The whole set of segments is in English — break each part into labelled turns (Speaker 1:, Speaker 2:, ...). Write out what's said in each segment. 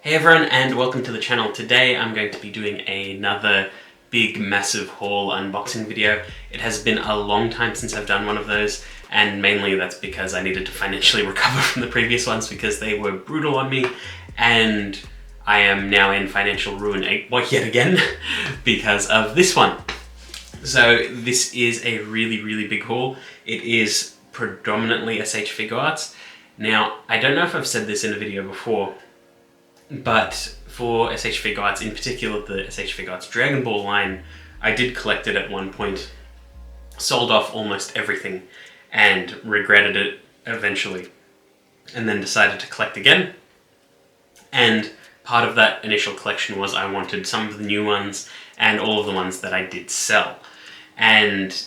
Speaker 1: Hey everyone, and welcome to the channel. Today I'm going to be doing another big massive haul unboxing video. It has been a long time since I've done one of those, and mainly that's because I needed to financially recover from the previous ones because they were brutal on me, and I am now in financial ruin yet again because of this one. So this is a really big haul. It is predominantly S.H.Figuarts. Now, I don't know if I've said this in a video before, but for S.H.Figuarts, in particular the S.H.Figuarts Dragon Ball line, I did collect it at one point, sold off almost everything, and regretted it eventually, and then decided to collect again. And part of that initial collection was I wanted some of the new ones and all of the ones that I did sell. And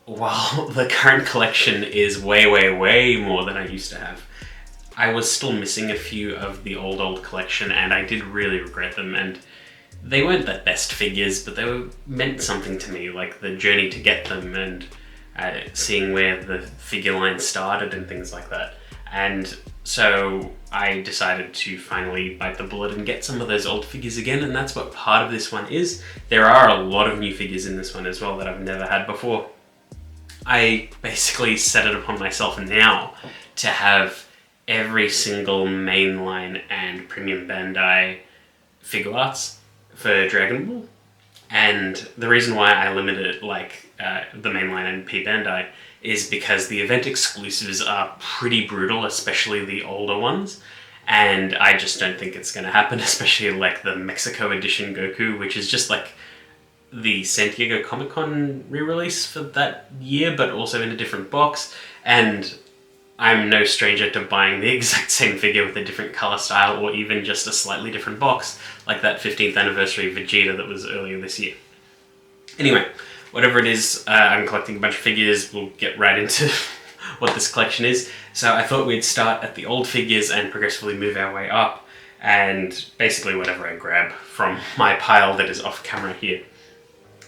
Speaker 1: while the current collection is way more than I used to have, I was still missing a few of the old collection, and I did really regret them. And they weren't the best figures, but they meant something to me, like the journey to get them and seeing where the figure line started and things like that. And so I decided to finally bite the bullet and get some of those old figures again, and that's what part of this one is. There are a lot of new figures in this one as well that I've never had before. I basically set it upon myself now to have every single mainline and premium Bandai Figuarts for Dragon Ball. And the reason why I limited it like the mainline and P Bandai is because the event exclusives are pretty brutal, especially the older ones. And I just don't think it's going to happen, especially like the Mexico edition Goku, which is just like the San Diego Comic-Con re-release for that year, but also in a different box. And I'm no stranger to buying the exact same figure with a different color style or even just a slightly different box, like that 15th anniversary Vegeta that was earlier this year. Anyway, whatever it is, I'm collecting a bunch of figures. We'll get right into what this collection is. So I thought we'd start at the old figures and progressively move our way up, and basically whatever I grab from my pile that is off camera here.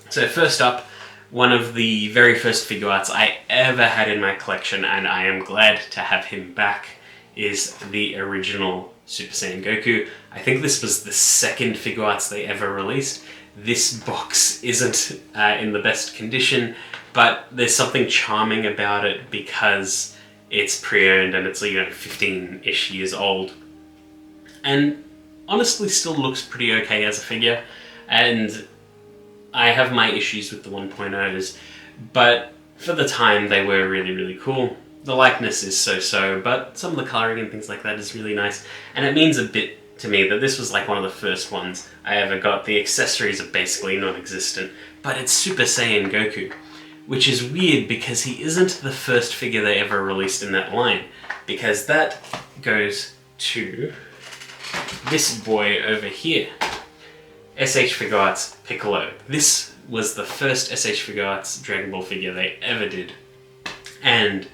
Speaker 1: So first up, one of the very first Figuarts I ever had in my collection, and I am glad to have him back, is the original Super Saiyan Goku. I think this was the second Figuarts they ever released. This box isn't in the best condition, but there's something charming about it because it's pre-owned and it's 15-ish years old. And honestly still looks pretty okay as a figure, and I have my issues with the 1.0s, but for the time they were really cool. The likeness is so-so, but some of the coloring and things like that is really nice, and it means a bit to me that this was like one of the first ones I ever got. The accessories are basically non-existent, but it's Super Saiyan Goku, which is weird because he isn't the first figure they ever released in that line, because that goes to this boy over here. S.H.Figuarts Piccolo. This was the first S.H.Figuarts Dragon Ball figure they ever did. And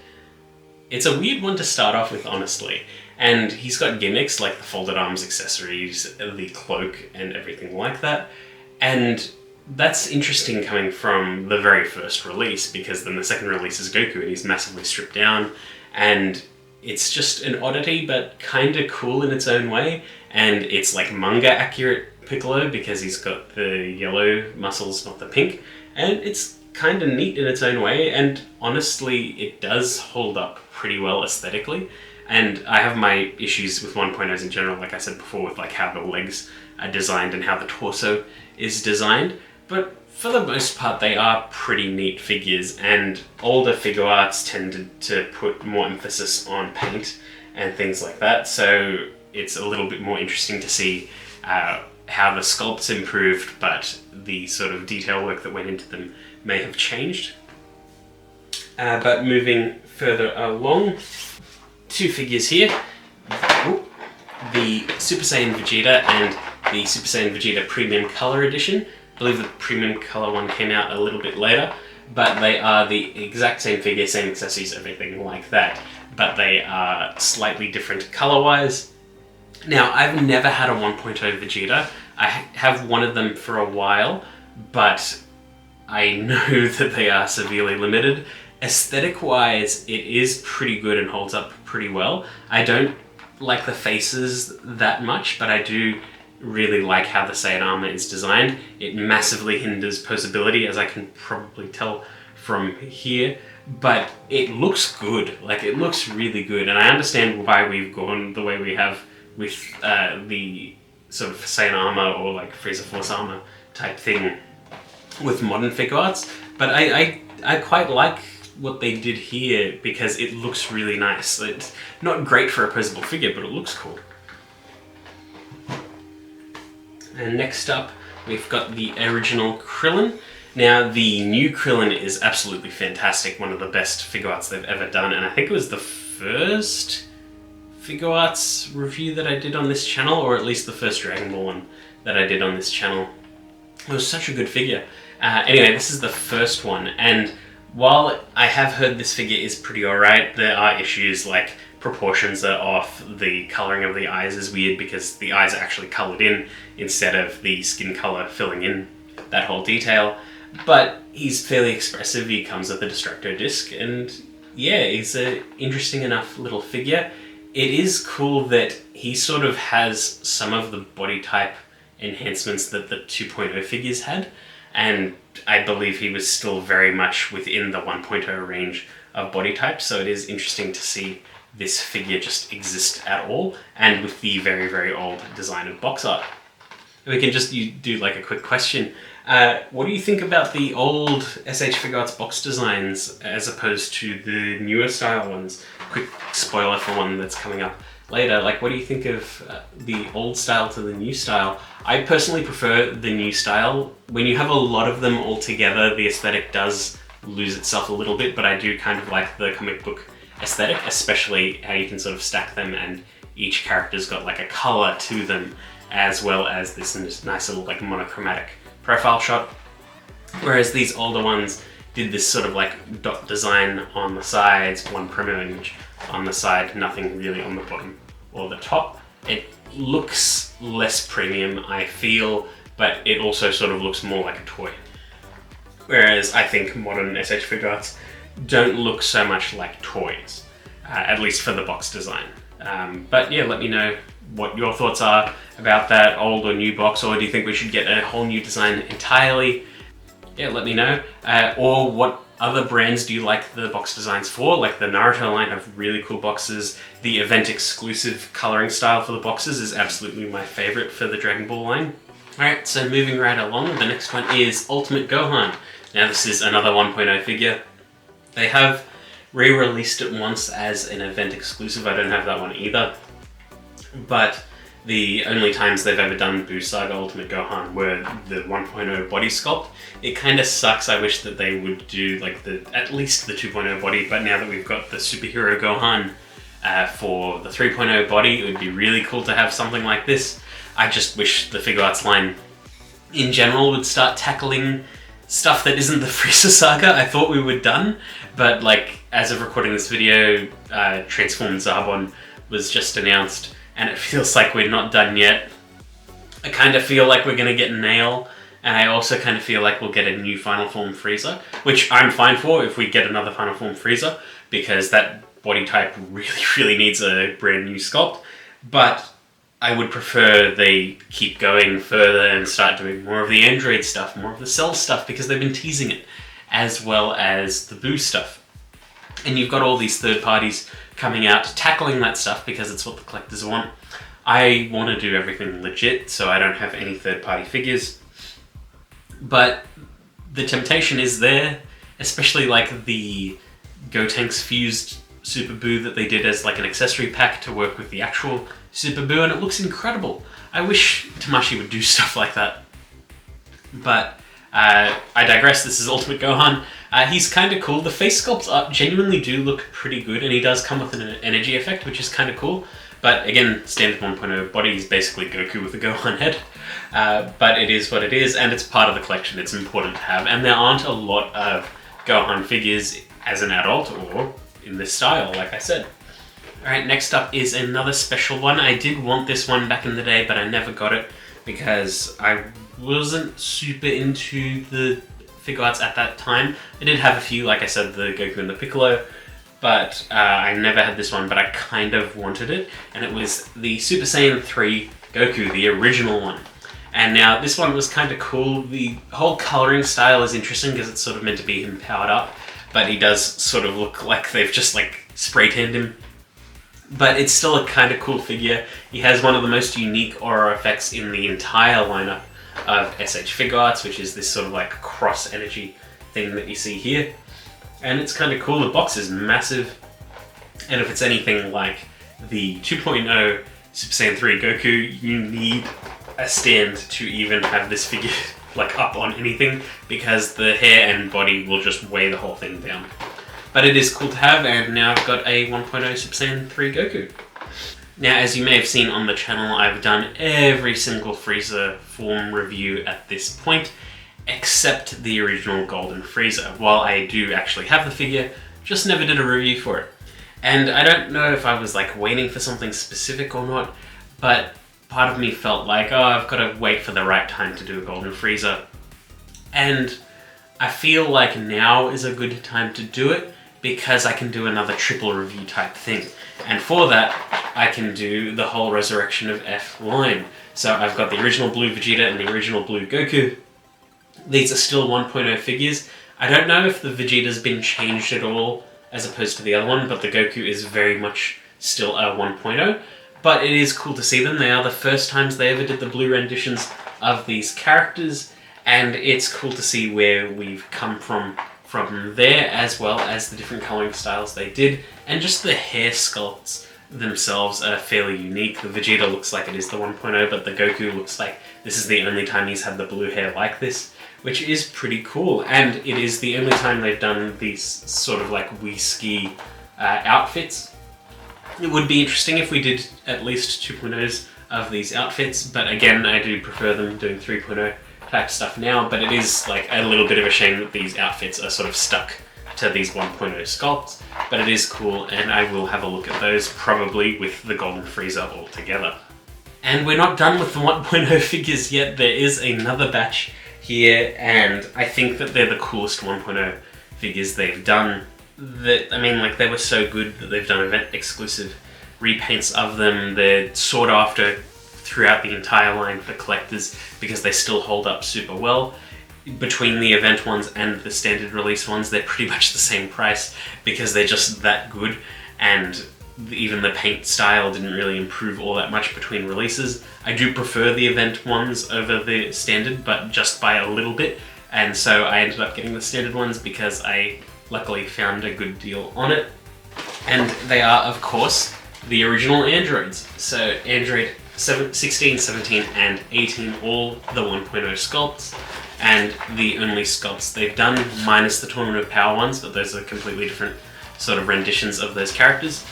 Speaker 1: it's a weird one to start off with, honestly. And he's got gimmicks like the folded arms accessories, the cloak, and everything like that. And that's interesting coming from the very first release, because then the second release is Goku and he's massively stripped down. And it's just an oddity, but kinda cool in its own way. And it's like manga accurate Piccolo because he's got the yellow muscles, not the pink, and it's kind of neat in its own way, and honestly it does hold up pretty well aesthetically. And I have my issues with 1.0s in general, like I said before, with like how the legs are designed and how the torso is designed, but for the most part they are pretty neat figures, and older Figuarts tended to put more emphasis on paint and things like that, so it's a little bit more interesting to see how the sculpts improved, but the sort of detail work that went into them may have changed. But moving further along, two figures here. The Super Saiyan Vegeta and the Super Saiyan Vegeta Premium Color Edition. I believe the Premium Color one came out a little bit later, but they are the exact same figure, same accessories, everything like that, but they are slightly different color-wise. Now, I've never had a 1.0 Vegeta. I have wanted them for a while, but I know that they are severely limited. Aesthetic-wise, it is pretty good and holds up pretty well. I don't like the faces that much, but I do really like how the Saiyan armor is designed. It massively hinders posability, as I can probably tell from here, but it looks good. Like, it looks really good, and I understand why we've gone the way we have with the sort of Saiyan armor or like Frieza Force armor type thing with modern Figuarts, but I quite like what they did here because it looks really nice. It's not great for a posable figure, but it looks cool. And next up, we've got the original Krillin. Now, the new Krillin is absolutely fantastic, one of the best Figuarts they've ever done, and I think it was the first Figuarts review that I did on this channel, or at least the first Dragon Ball one that I did on this channel. It was such a good figure. Anyway, this is the first one, and while I have heard this figure is pretty alright, there are issues like proportions are off, the colouring of the eyes is weird because the eyes are actually coloured in instead of the skin colour filling in that whole detail. But he's fairly expressive, he comes with a Destructo disc, and yeah, he's an interesting enough little figure. It is cool that he sort of has some of the body type enhancements that the 2.0 figures had, and I believe he was still very much within the 1.0 range of body type, so it is interesting to see this figure just exist at all, and with the very, very old design of box art. We can just do like a quick question. What do you think about the old S.H.Figuarts box designs as opposed to the newer style ones? Quick spoiler for one that's coming up later. Like, what do you think of the old style to the new style? I personally prefer the new style. When you have a lot of them all together, the aesthetic does lose itself a little bit, but I do kind of like the comic book aesthetic, especially how you can sort of stack them and each character's got like a color to them, as well as this nice little like monochromatic profile shot. Whereas these older ones did this sort of like dot design on the sides, one promo image on the side, nothing really on the bottom or the top. It looks less premium, I feel, but it also sort of looks more like a toy. Whereas I think modern S.H.Figuarts don't look so much like toys, at least for the box design. But yeah, let me know what your thoughts are about that old or new box, or do you think we should get a whole new design entirely? Yeah, let me know. Or what other brands do you like the box designs for? Like the Naruto line have really cool boxes. The event exclusive coloring style for the boxes is absolutely my favorite for the Dragon Ball line. Alright, so moving right along, the next one is Ultimate Gohan. Now this is another 1.0 figure. They have re-released it once as an event exclusive. I don't have that one either. But the only times they've ever done Buu Saga Ultimate Gohan were the 1.0 body sculpt. It kind of sucks. I wish that they would do like at least the 2.0 body, but now that we've got the Superhero Gohan for the 3.0 body, it would be really cool to have something like this. I just wish the Figuarts line in general would start tackling stuff that isn't the Frieza Saga. I thought we were done, but like as of recording this video, Transformed Zarbon was just announced, and it feels like we're not done yet. I kind of feel like we're gonna get Nail, and I also kind of feel like we'll get a new Final Form Frieza, which I'm fine for if we get another Final Form Frieza, because that body type really, really needs a brand new sculpt. But I would prefer they keep going further and start doing more of the Android stuff, more of the Cell stuff, because they've been teasing it, as well as the Buu stuff. And you've got all these third parties coming out tackling that stuff because it's what the collectors want. I want to do everything legit, so I don't have any third party figures. But the temptation is there, especially like the Gotenks fused Super Buu that they did as like an accessory pack to work with the actual Super Buu, and it looks incredible. I wish Tamashii would do stuff like that. But I digress. This is Ultimate Gohan. He's kind of cool. The face sculpts genuinely do look pretty good, and he does come with an energy effect, which is kind of cool. But again, standard 1.0 body is basically Goku with a Gohan head. But it is what it is, and it's part of the collection. It's important to have, and there aren't a lot of Gohan figures as an adult or in this style, like I said. Alright, next up is another special one. I did want this one back in the day, but I never got it because I wasn't super into the Figuarts at that time. I did have a few, like I said, the Goku and the Piccolo, but I never had this one, but I kind of wanted it, and it was the Super Saiyan 3 Goku, the original one. And now this one was kind of cool. The whole colouring style is interesting because it's sort of meant to be him powered up, but he does sort of look like they've just like spray tanned him. But it's still a kind of cool figure. He has one of the most unique aura effects in the entire lineup of S.H.Figuarts, which is this sort of like cross energy thing that you see here. And it's kind of cool. The box is massive, and if it's anything like the 2.0 Super Saiyan 3 Goku, you need a stand to even have this figure like up on anything, because the hair and body will just weigh the whole thing down. But it is cool to have, and now I've got a 1.0 Super Saiyan 3 Goku. Now, as you may have seen on the channel, I've done every single Frieza form review at this point, except the original Golden Frieza. While I do actually have the figure, just never did a review for it. And I don't know if I was like waiting for something specific or not, but part of me felt like, oh, I've got to wait for the right time to do a Golden Frieza. And I feel like now is a good time to do it, because I can do another triple review type thing. And for that, I can do the whole Resurrection of F line. So I've got the original blue Vegeta and the original blue Goku. These are still 1.0 figures. I don't know if the Vegeta's been changed at all as opposed to the other one, but the Goku is very much still a 1.0. But it is cool to see them. They are the first times they ever did the blue renditions of these characters, and it's cool to see where we've come from there, as well as the different colouring styles they did, and just the hair sculpts themselves are fairly unique. The Vegeta looks like it is the 1.0, but the Goku looks like this is the only time he's had the blue hair like this, which is pretty cool. And it is the only time they've done these sort of like Wii-ski outfits. It would be interesting if we did at least 2.0s of these outfits, but again, I do prefer them doing 3.0 type stuff now, but it is like a little bit of a shame that these outfits are sort of stuck to these 1.0 sculpts, but it is cool, and I will have a look at those, probably with the Golden Frieza all together. And we're not done with the 1.0 figures yet. There is another batch here, and I think that they're the coolest 1.0 figures they've done. That, I mean, like, they were so good that they've done event exclusive repaints of them. They're sought after throughout the entire line for collectors because they still hold up super well. Between the event ones and the standard release ones, they're pretty much the same price because they're just that good, and even the paint style didn't really improve all that much between releases. I do prefer the event ones over the standard, but just by a little bit, and so I ended up getting the standard ones because I luckily found a good deal on it. And they are, of course, the original androids. So Android 16, 17, and 18, all the 1.0 sculpts, and the only sculpts they've done, minus the Tournament of Power ones, but those are completely different sort of renditions of those characters.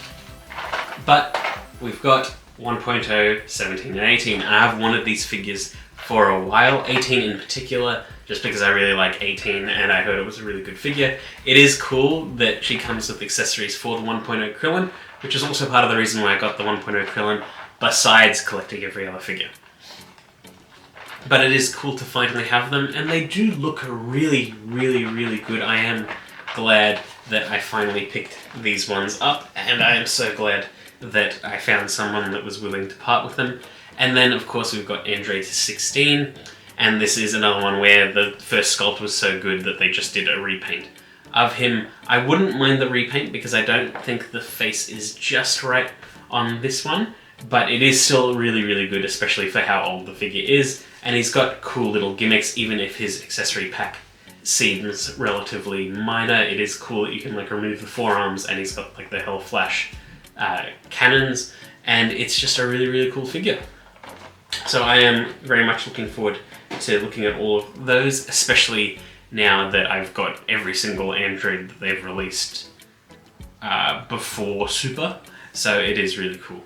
Speaker 1: But we've got 1.0, 17, and 18. I've wanted these figures for a while, 18 in particular, just because I really like 18 and I heard it was a really good figure. It is cool that she comes with accessories for the 1.0 Krillin, which is also part of the reason why I got the 1.0 Krillin, besides collecting every other figure. But it is cool to finally have them, and they do look really, really, really good. I am glad that I finally picked these ones up, and I am so glad that I found someone that was willing to part with them. And then, of course, we've got Android 16, and this is another one where the first sculpt was so good that they just did a repaint of him. I wouldn't mind the repaint because I don't think the face is just right on this one, but it is still really, really good, especially for how old the figure is. And he's got cool little gimmicks, even if his accessory pack seems relatively minor. It is cool that you can like remove the forearms, and he's got like the Hell Flash cannons, and it's just a really, really cool figure. So I am very much looking forward to looking at all of those, especially now that I've got every single android that they've released before Super. So it is really cool.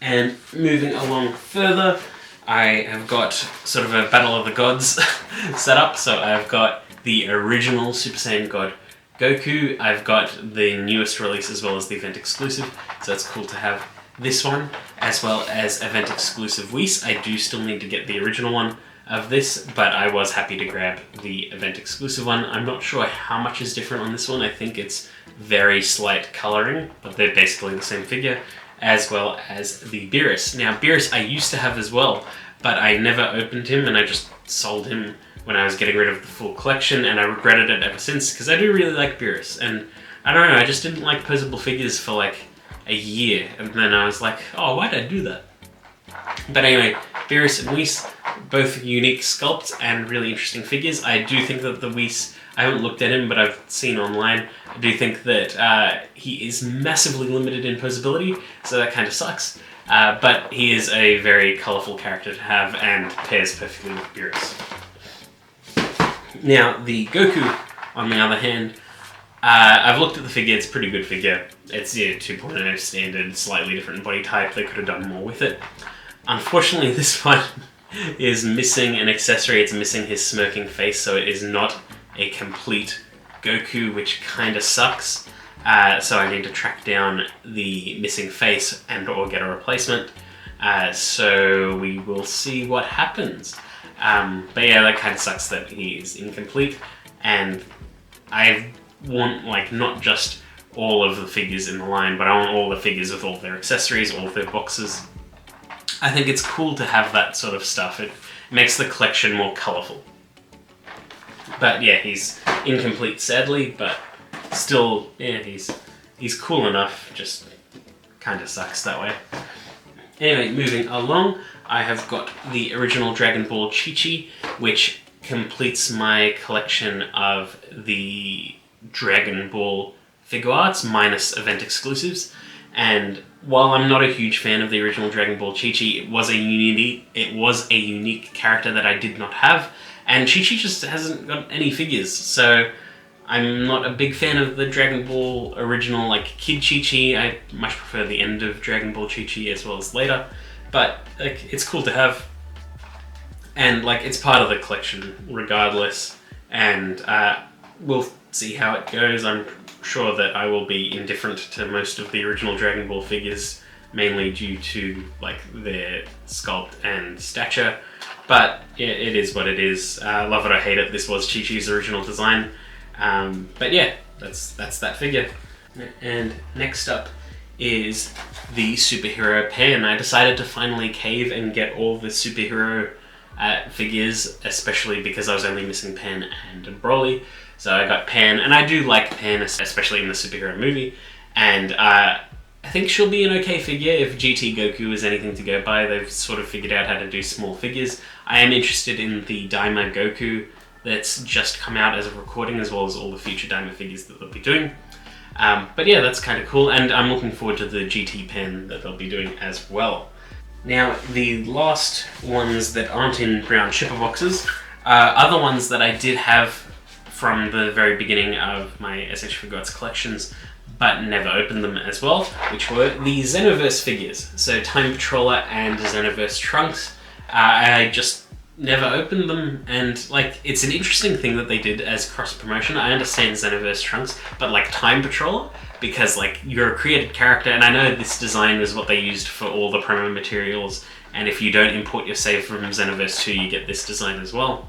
Speaker 1: And moving along further, I have got sort of a Battle of the Gods set up. So I've got the original Super Saiyan God Goku. I've got the newest release as well as the event exclusive. So it's cool to have this one, as well as event exclusive Whis. I do still need to get the original one, of this, but I was happy to grab the event exclusive one. I'm not sure how much is different on this one. I think it's very slight colouring, but they're basically the same figure, as well as the Beerus. Now Beerus I used to have as well, but I never opened him and I just sold him when I was getting rid of the full collection, and I regretted it ever since because I do really like Beerus, and I don't know, I just didn't like posable figures for like a year, and then I was like, oh, why did I do that? But anyway, Beerus and Whis, both unique sculpts and really interesting figures. I do think that the Whis, I haven't looked at him, but I've seen online, I do think that he is massively limited in posability, so that kind of sucks. But he is a very colourful character to have and pairs perfectly with Beerus. Now, the Goku, on the other hand, I've looked at the figure, it's a pretty good figure. It's 2.0 standard, slightly different body type, they could have done more with it. Unfortunately, this one is missing an accessory, it's missing his smirking face, so it is not a complete Goku, which kind of sucks. So I need to track down the missing face and or get a replacement. So we will see what happens. But yeah, that kind of sucks that he is incomplete, and I want like not just all of the figures in the line, but I want all the figures with all their accessories, all of their boxes. I think it's cool to have that sort of stuff. It makes the collection more colourful. But yeah, he's incomplete sadly, but still, yeah, he's cool enough, just kind of sucks that way. Anyway, moving along, I have got the original Dragon Ball Chi-Chi, which completes my collection of the Dragon Ball Figuarts minus event exclusives. And while I'm not a huge fan of the original Dragon Ball Chi-Chi, it was a unique character that I did not have, and Chi-Chi just hasn't got any figures, so I'm not a big fan of the Dragon Ball original, like Kid Chi-Chi. I much prefer the end of Dragon Ball Chi-Chi as well as later, but like, it's cool to have, and like, it's part of the collection regardless, and we'll see how it goes. I'm sure that I will be indifferent to most of the original Dragon Ball figures, mainly due to like their sculpt and stature, but yeah, it is what it is. Love it or hate it, this was Chi-Chi's original design. But yeah, that's that figure. And next up is the superhero Pan. I decided to finally cave and get all the superhero figures, especially because I was only missing Pan and Broly. So I got Pan, and I do like Pan, especially in the superhero movie, and I think she'll be an okay figure if GT Goku is anything to go by. They've sort of figured out how to do small figures. I am interested in the Daima Goku that's just come out as a recording, as well as all the future Daima figures that they'll be doing. But yeah, that's kind of cool, and I'm looking forward to the GT Pen that they'll be doing as well. Now, the last ones that aren't in brown shipper boxes are the ones that I did have from the very beginning of my S.H.Figuarts collections, but never opened them as well, which were the Xenoverse figures. So Time Patroller and Xenoverse Trunks. I just never opened them, and like, it's an interesting thing that they did as cross-promotion. I understand Xenoverse Trunks, but like Time Patroller, because like, you're a created character, and I know this design is what they used for all the promo materials, and if you don't import your save from Xenoverse 2, you get this design as well.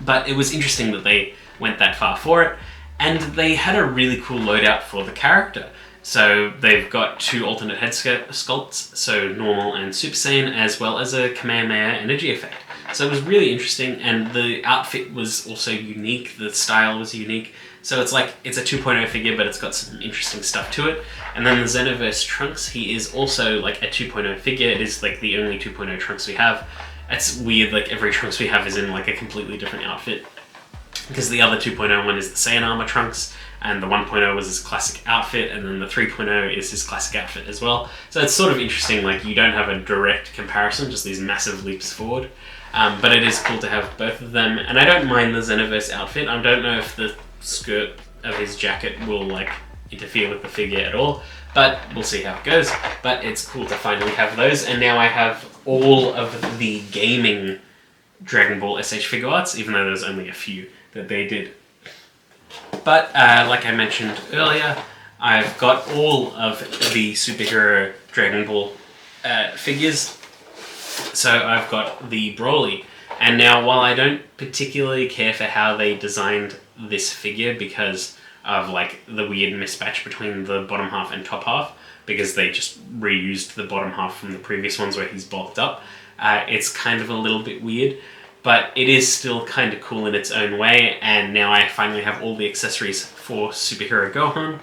Speaker 1: But it was interesting that they went that far for it, and they had a really cool loadout for the character. So they've got two alternate head sculpts, so normal and Super Saiyan, as well as a Kamehameha energy effect. So it was really interesting, and the outfit was also unique, the style was unique. So it's like, it's a 2.0 figure, but it's got some interesting stuff to it. And then the Xenoverse Trunks, he is also like a 2.0 figure. It is like the only 2.0 Trunks we have. It's weird, like every Trunks we have is in like a completely different outfit, because the other 2.0 one is the Saiyan Armor Trunks, and the 1.0 was his classic outfit, and then the 3.0 is his classic outfit as well. So it's sort of interesting, like you don't have a direct comparison, just these massive leaps forward. But it is cool to have both of them, and I don't mind the Xenoverse outfit. I don't know if the skirt of his jacket will like interfere with the figure at all, but we'll see how it goes. But it's cool to finally have those, and now I have all of the gaming Dragon Ball S.H.Figuarts, even though there's only a few that they did. But like I mentioned earlier, I've got all of the superhero Dragon Ball figures. So I've got the Broly, And now, while I don't particularly care for how they designed this figure because of like the weird mismatch between the bottom half and top half, because they just reused the bottom half from the previous ones where he's bulked up, it's kind of a little bit weird, but it is still kind of cool in its own way. And now I finally have all the accessories for Superhero Gohan.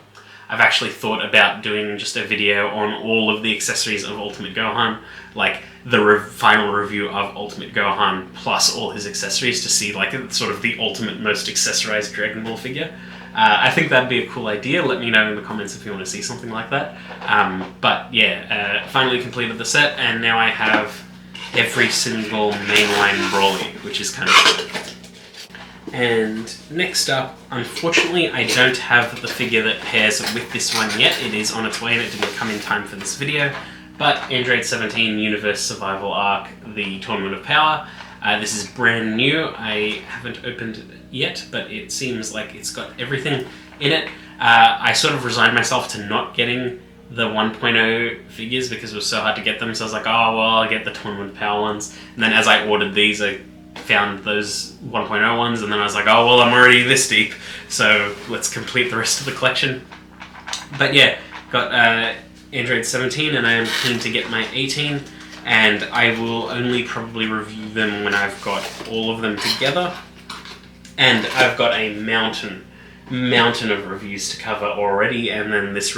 Speaker 1: I've actually thought about doing just a video on all of the accessories of Ultimate Gohan, like the final review of Ultimate Gohan plus all his accessories, to see like sort of the ultimate most accessorized Dragon Ball figure. I think that'd be a cool idea. Let me know in the comments if you want to see something like that. But yeah, finally completed the set, and now I have every single mainline Broly, which is kind of cool. And next up, unfortunately, I don't have the figure that pairs with this one yet. It is on its way and it didn't come in time for this video. But Android 17 Universe Survival Arc, the Tournament of Power. This is brand new. I haven't opened it yet, but it seems like it's got everything in it. I sort of resigned myself to not getting the 1.0 figures because it was so hard to get them. So I was like, oh, well, I'll get the Tournament of Power ones. And then as I ordered these, I found those 1.0 ones, and then I was like, oh, well, I'm already this deep, so let's complete the rest of the collection. But yeah, got Android 17, and I am keen to get my 18, and I will only probably review them when I've got all of them together. And I've got a mountain of reviews to cover already, and then this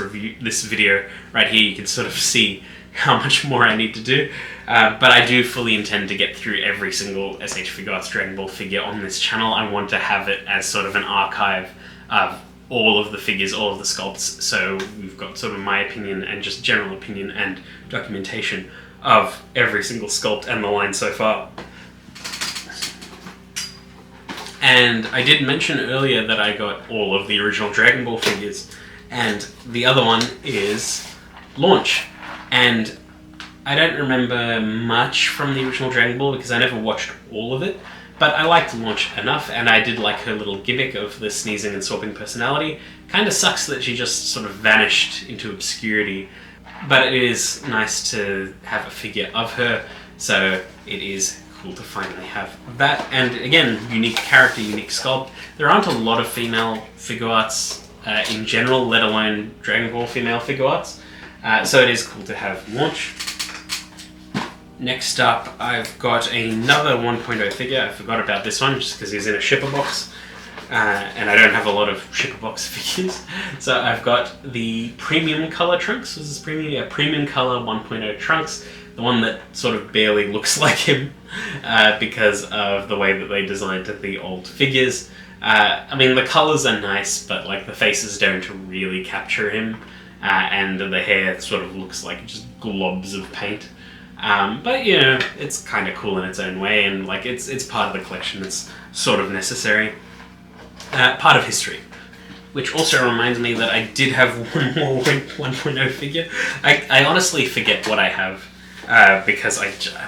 Speaker 1: video right here, you can sort of see how much more I need to do. But I do fully intend to get through every single S.H.Figuarts Dragon Ball figure on this channel. I want to have it as sort of an archive of all of the figures, all of the sculpts, so we've got sort of my opinion and just general opinion and documentation of every single sculpt and the line so far. And I did mention earlier that I got all of the original Dragon Ball figures, and the other one is Launch. And I don't remember much from the original Dragon Ball because I never watched all of it, but I liked Launch enough, and I did like her little gimmick of the sneezing and swapping personality. Kind of sucks that she just sort of vanished into obscurity, but it is nice to have a figure of her, so it is cool to finally have that. And again, unique character, unique sculpt. There aren't a lot of female Figuarts in general, let alone Dragon Ball female Figuarts. So it is cool to have Launch. Next up, I've got another 1.0 figure. I forgot about this one just because he's in a shipper box. And I don't have a lot of shipper box figures. So I've got the premium color Trunks. Was this premium? Yeah, premium color 1.0 Trunks. The one that sort of barely looks like him because of the way that they designed the old figures. I mean, the colors are nice, but like the faces don't really capture him. And the hair sort of looks like just globs of paint. But you know, it's kind of cool in its own way, and like it's part of the collection. It's sort of necessary, part of history. Which also reminds me that I did have one more 1.0 figure. I honestly forget what I have because I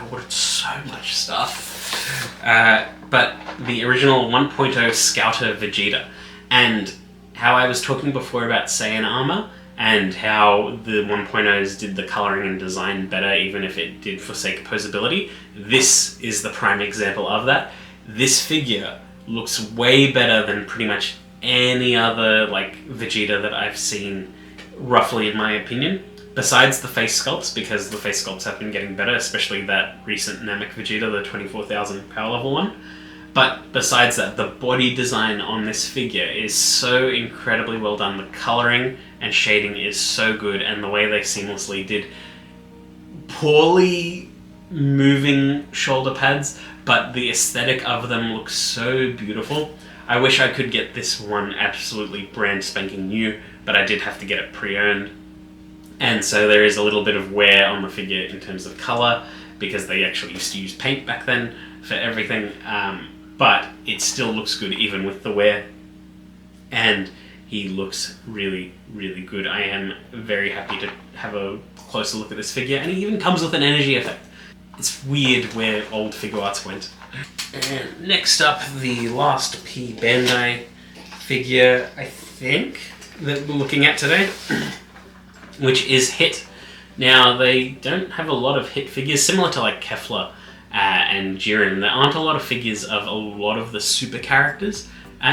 Speaker 1: ordered so much stuff. But the original 1.0 Scouter Vegeta, and how I was talking before about Saiyan armor, and how the 1.0s did the coloring and design better even if it did forsake posability. This is the prime example of that. This figure looks way better than pretty much any other like Vegeta that I've seen, roughly in my opinion. Besides the face sculpts, because the face sculpts have been getting better, especially that recent Namek Vegeta, the 24,000 power level one. But besides that, the body design on this figure is so incredibly well done. The coloring and shading is so good, and the way they seamlessly did poorly moving shoulder pads, but the aesthetic of them looks so beautiful. I wish I could get this one absolutely brand spanking new, but I did have to get it pre-owned. And so there is a little bit of wear on the figure in terms of color, because they actually used to use paint back then for everything. But it still looks good even with the wear, and he looks really, really good. I am very happy to have a closer look at this figure, and he even comes with an energy effect. It's weird where old Figuarts went. And next up, the last P Bandai figure, I think, that we're looking at today, which is Hit. Now, they don't have a lot of Hit figures, similar to like Kefla. and Jiren. There aren't a lot of figures of a lot of the super characters.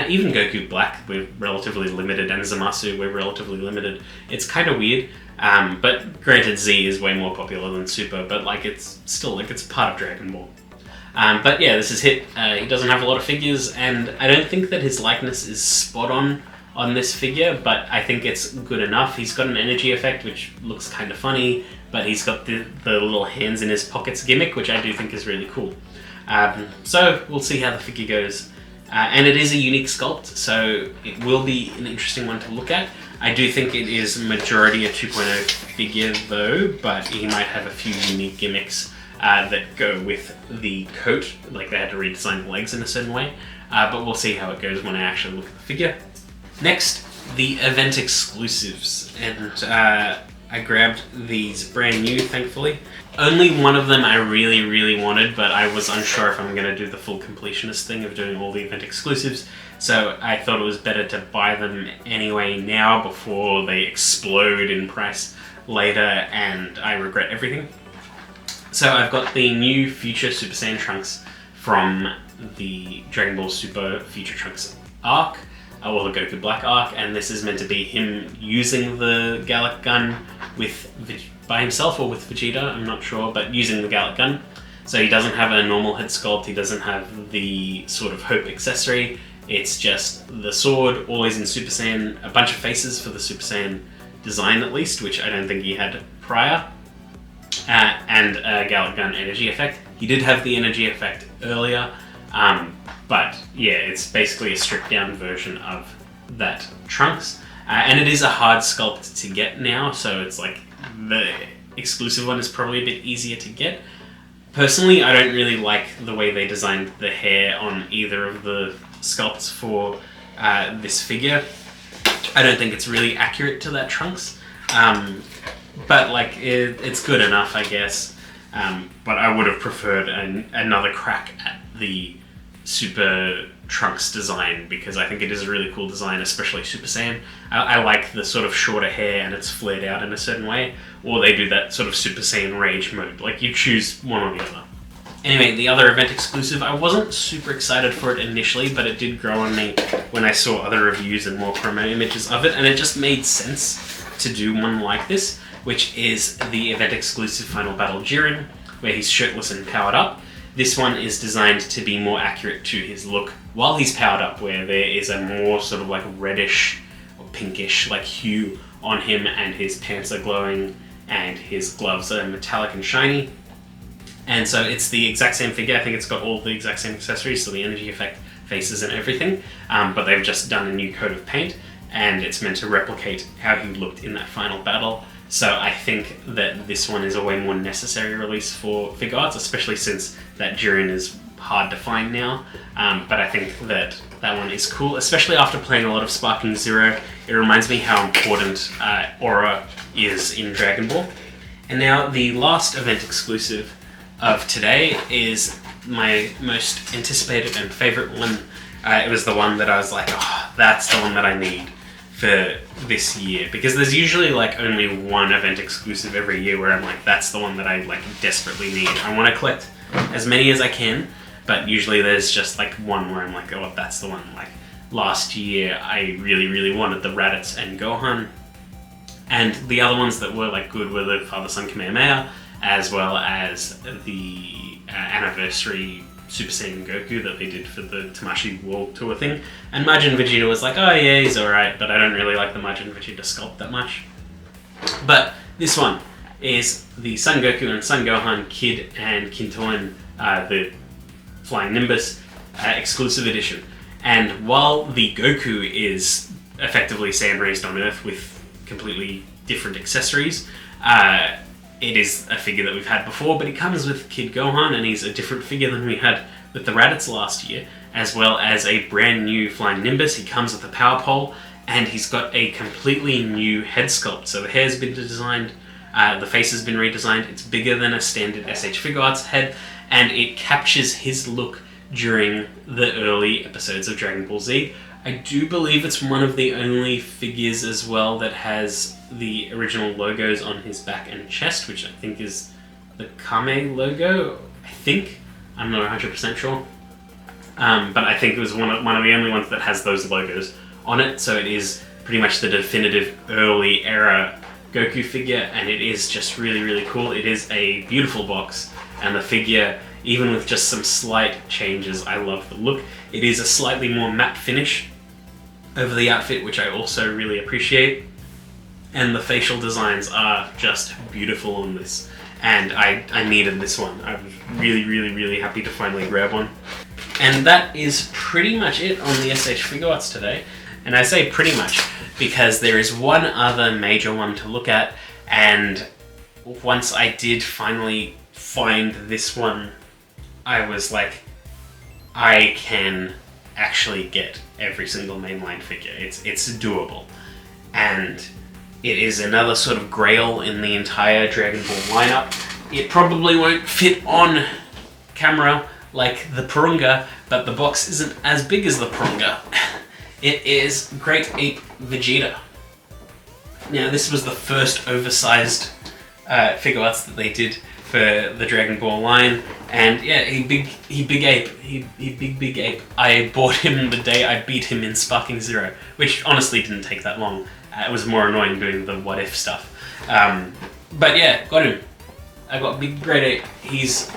Speaker 1: Even Goku Black, we're relatively limited, and Zamasu, we're relatively limited. It's kind of weird, but granted Z is way more popular than Super, but like it's still like it's part of Dragon Ball. But yeah, this is Hit. He doesn't have a lot of figures, and I don't think that his likeness is spot on this figure, but I think it's good enough. He's got an energy effect, which looks kind of funny, but he's got the little hands in his pockets gimmick, which I do think is really cool. So we'll see how the figure goes. And it is a unique sculpt, so it will be an interesting one to look at. I do think it is majority a 2.0 figure though, but he might have a few unique gimmicks that go with the coat, like they had to redesign the legs in a certain way. But we'll see how it goes when I actually look at the figure. Next, the event exclusives, and I grabbed these brand new, thankfully. Only one of them I really wanted, but I was unsure if I'm going to do the full completionist thing of doing all the event exclusives, so I thought it was better to buy them anyway now before they explode in price later and I regret everything. So I've got the new Future Super Saiyan Trunks from the Dragon Ball Super Future Trunks arc, or the Goku Black arc, and this is meant to be him using the Gallic Gun by himself or with Vegeta, I'm not sure, but using the Gallic Gun. So he doesn't have a normal head sculpt, he doesn't have the sort of Hope accessory, it's just the sword, always in Super Saiyan, a bunch of faces for the Super Saiyan design at least, which I don't think he had prior, and a Gallic Gun energy effect. He did have the energy effect earlier, but yeah, it's basically a stripped down version of that Trunks. And it is a hard sculpt to get now, so it's like the exclusive one is probably a bit easier to get. Personally, I don't really like the way they designed the hair on either of the sculpts for this figure. I don't think it's really accurate to that Trunks, but like it's good enough, I guess. But I would have preferred another crack at the Super Trunks design, because I think it is a really cool design, especially Super Saiyan. I like the sort of shorter hair and it's flared out in a certain way, or they do that sort of Super Saiyan Rage mode, like you choose one or the other. Anyway, the other event exclusive, I wasn't super excited for it initially, but it did grow on me when I saw other reviews and more promo images of it, and it just made sense to do one like this, which is the event exclusive Final Battle Jiren, where he's shirtless and powered up. This one is designed to be more accurate to his look while he's powered up, where there is a more sort of like reddish or pinkish like hue on him, and his pants are glowing and his gloves are metallic and shiny. And so it's the exact same figure. I think it's got all the exact same accessories, so the energy effect, faces and everything, but they've just done a new coat of paint, and it's meant to replicate how he looked in that final battle. So I think that this one is a way more necessary release for Figuarts, especially since that Jiren is hard to find now. But I think that that one is cool, especially after playing a lot of Sparking Zero. It reminds me how important Aura is in Dragon Ball. And now the last event exclusive of today is my most anticipated and favorite one. It was the one that I was like, oh, that's the one that I need for this year, because there's usually like only one event exclusive every year where I'm like, that's the one that I like desperately need. I want to collect as many as I can, but usually there's just like one where I'm like, oh, that's the one. Like last year I really wanted the Raditz and Gohan, and the other ones that were like good were the Father-Son Kamehameha, as well as the anniversary Super Saiyan Goku that they did for the Tamashii World Tour thing. And Majin Vegeta was like, oh yeah, he's alright, but I don't really like the Majin Vegeta sculpt that much. But this one is the Son Goku and Son Gohan Kid and Kintoen, the Flying Nimbus exclusive edition. And while the Goku is effectively Saiyan raised on Earth with completely different accessories, it is a figure that we've had before, but he comes with Kid Gohan, and he's a different figure than we had with the Raditz last year, as well as a brand new Flying Nimbus. He comes with a power pole, and he's got a completely new head sculpt. So the hair's been redesigned, the face has been redesigned, it's bigger than a standard S.H.Figuarts head, and it captures his look during the early episodes of Dragon Ball Z. I do believe it's one of the only figures as well that has the original logos on his back and chest, which I think is the Kame logo, I think. I'm not 100% sure. But I think it was one of the only ones that has those logos on it, so it is pretty much the definitive early era Goku figure, and it is just really, really cool. It is a beautiful box, and the figure, even with just some slight changes, I love the look. It is a slightly more matte finish over the outfit, which I also really appreciate, and the facial designs are just beautiful on this, and I needed this one. I was really, really, really happy to finally grab one. And that is pretty much it on the S.H.Figuarts today. And I say pretty much because there is one other major one to look at, and once I did finally find this one, I was like, I can actually get every single mainline figure. It's doable. And it is another sort of grail in the entire Dragon Ball lineup. It probably won't fit on camera like the Purunga, but the box isn't as big as the Purunga. It is Great Ape Vegeta. Now, this was the first oversized Figuarts that they did for the Dragon Ball line, and yeah, he big ape. I bought him the day I beat him in Sparking Zero, which honestly didn't take that long. It was more annoying doing the what if stuff. But yeah, got him. I got Big Great Ape. He's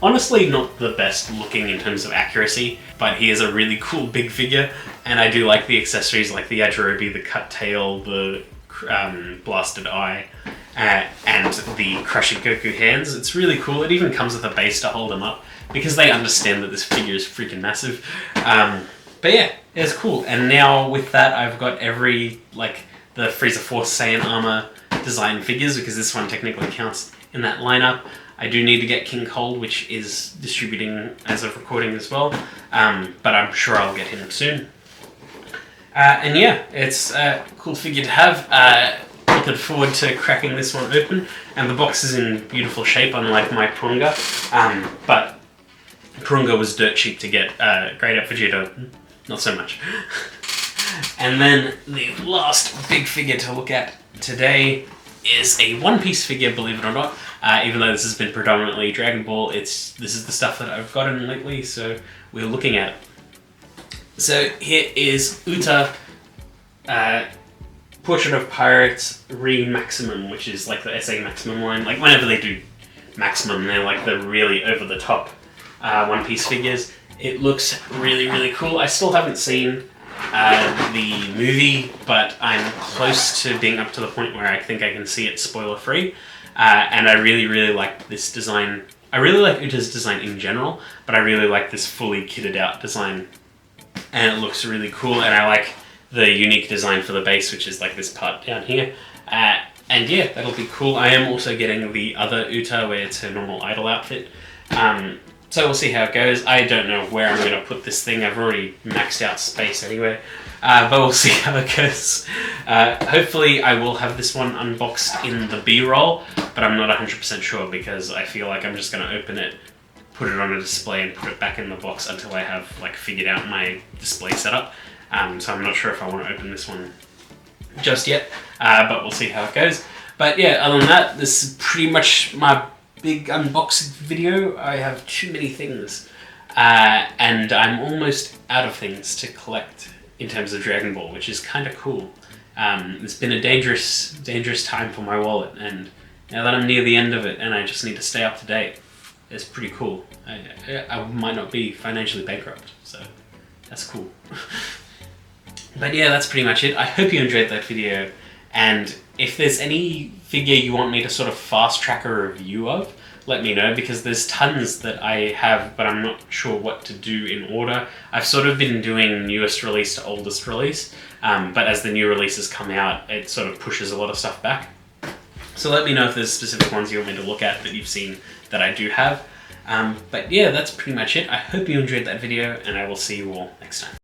Speaker 1: honestly not the best looking in terms of accuracy, but he is a really cool big figure, and I do like the accessories like the Yajirobe, the cut tail, the blasted eye, and the crushing Goku hands. It's really cool. It even comes with a base to hold him up, because they understand that this figure is freaking massive. But yeah, it's cool. And now with that, I've got every, like, the Frieza Force Saiyan armor design figures, because this one technically counts in that lineup. I do need to get King Cold, which is distributing as of recording as well, but I'm sure I'll get him soon. And yeah, it's a cool figure to have. Looking forward to cracking this one open, and the box is in beautiful shape, unlike my Purunga, but Purunga was dirt cheap to get. Great Ape Vegeta, not so much. And then the last big figure to look at today is a One Piece figure, believe it or not. Even though this has been predominantly Dragon Ball, this is the stuff that I've gotten lately, so we're looking at it. So here is Uta, Portrait of Pirates Re-Maximum, which is like the SA Maximum line. Like whenever they do Maximum, they're like the really over-the-top One Piece figures. It looks really, really cool. I still haven't seen the movie, but I'm close to being up to the point where I think I can see it spoiler-free. And I really, really like this design. I really like Uta's design in general, but I really like this fully kitted out design. And it looks really cool, and I like the unique design for the base, which is like this part down here. And yeah, that'll be cool. I am also getting the other Uta, where it's her normal idol outfit. So we'll see how it goes. I don't know where I'm going to put this thing. I've already maxed out space anyway. But we'll see how it goes. Hopefully I will have this one unboxed in the B-roll, but I'm not 100% sure, because I feel like I'm just going to open it, put it on a display, and put it back in the box until I have like figured out my display setup. So I'm not sure if I want to open this one just yet, but we'll see how it goes. But yeah, other than that, this is pretty much my big unboxing video. I have too many things, and I'm almost out of things to collect in terms of Dragon Ball, which is kind of cool. It's been a dangerous time for my wallet, and now that I'm near the end of it and I just need to stay up to date, it's pretty cool. I might not be financially bankrupt, so that's cool. But yeah, that's pretty much it. I hope you enjoyed that video, and if there's any figure you want me to sort of fast track a review of, let me know, because there's tons that I have, but I'm not sure what to do in order. I've sort of been doing newest release to oldest release, but as the new releases come out, it sort of pushes a lot of stuff back. So let me know if there's specific ones you want me to look at that you've seen that I do have. But yeah, that's pretty much it. I hope you enjoyed that video, and I will see you all next time.